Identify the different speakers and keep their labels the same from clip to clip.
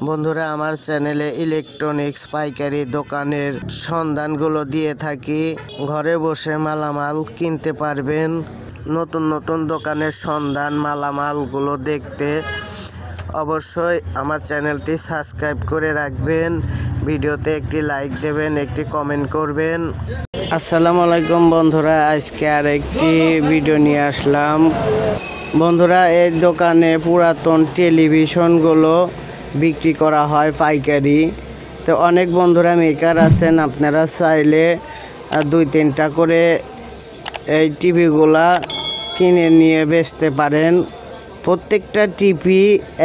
Speaker 1: বন্ধুরা, আমার চ্যানেলে ইলেকট্রনিক্স পাইকারি দোকানের সন্ধানগুলো দিয়ে থাকি। ঘরে বসে মালামাল কিনতে পারবেন। নতুন নতুন দোকানের সন্ধান মালামালগুলো দেখতে অবশ্যই আমার চ্যানেলটি সাবস্ক্রাইব করে রাখবেন। ভিডিওতে একটি লাইক দেবেন, একটি কমেন্ট করবেন। আসসালামু আলাইকুম বন্ধুরা, আজকে আর একটি ভিডিও নিয়ে আসলাম। বন্ধুরা, এই দোকানে পুরাতন টেলিভিশনগুলো বিক্রি করা হয় পাইকারি। তো অনেক বন্ধুরা মেকার আছেন, আপনারা চাইলে 2-3টা করে এই টিভিগুলা কিনে নিয়ে বেচতে পারেন। প্রত্যেকটা টিভি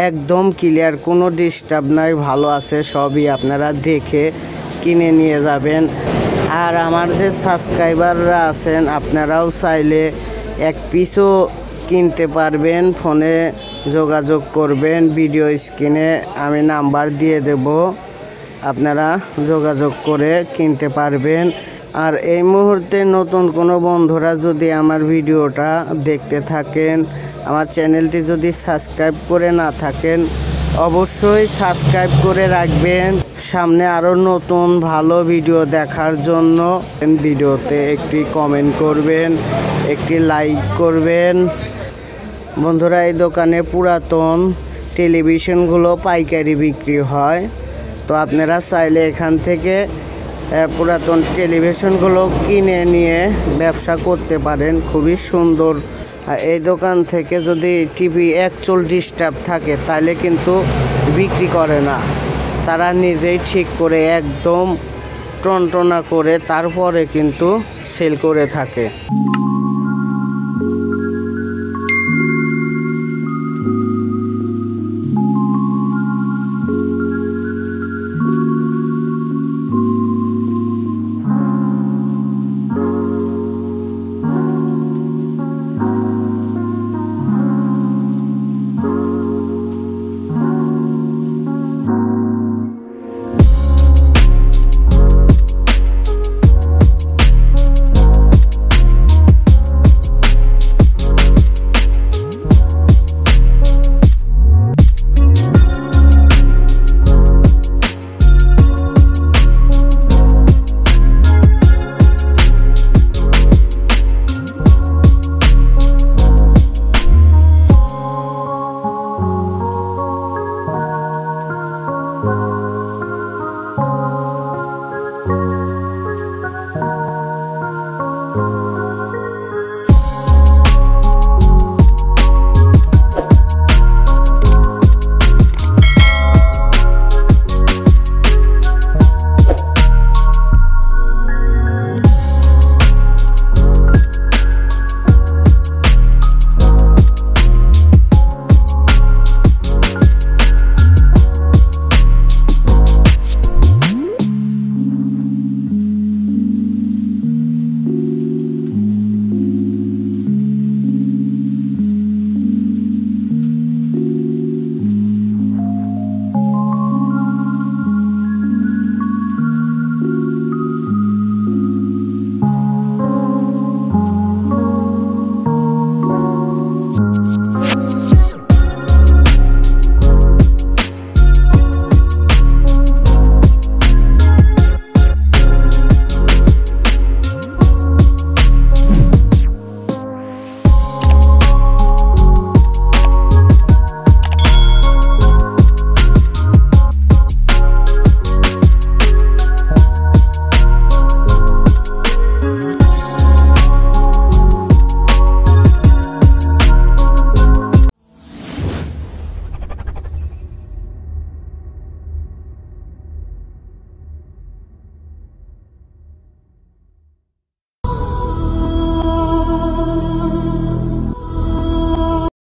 Speaker 1: একদম ক্লিয়ার, কোনো ডিস্টার্ব নাই, ভালো আছে, সবই আপনারা দেখে কিনে নিয়ে যাবেন। আর আমার যে সাবস্ক্রাইবাররা আছেন, আপনারাও চাইলে এক পিসও কিনতে পারবেন। ফোনে যোগাযোগ করবেন, ভিডিও স্ক্রিনে আমি নাম্বার দিয়ে দেব, আপনারা যোগাযোগ করে কিনতে পারবেন। আর এই মুহূর্তে নতুন কোনো বন্ধুরা যদি আমার ভিডিওটা দেখতে থাকেন, আমার চ্যানেলটি যদি সাবস্ক্রাইব করে না থাকেন, অবশ্যই সাবস্ক্রাইব করে রাখবেন। সামনে আরও নতুন ভালো ভিডিও দেখার জন্য ভিডিওতে একটি কমেন্ট করবেন, একটি লাইক করবেন। বন্ধুরা, এই দোকানে পুরাতন টেলিভিশনগুলো পাইকারি বিক্রি হয়। তো আপনারা চাইলে এখান থেকে পুরাতন টেলিভিশনগুলো কিনে নিয়ে ব্যবসা করতে পারেন, খুবই সুন্দর। এই দোকান থেকে যদি টিভি একচুল ডিস্টার্ব থাকে তাহলে কিন্তু বিক্রি করে না, তারা নিজেই ঠিক করে একদম টনটনা করে তারপরে কিন্তু সেল করে থাকে।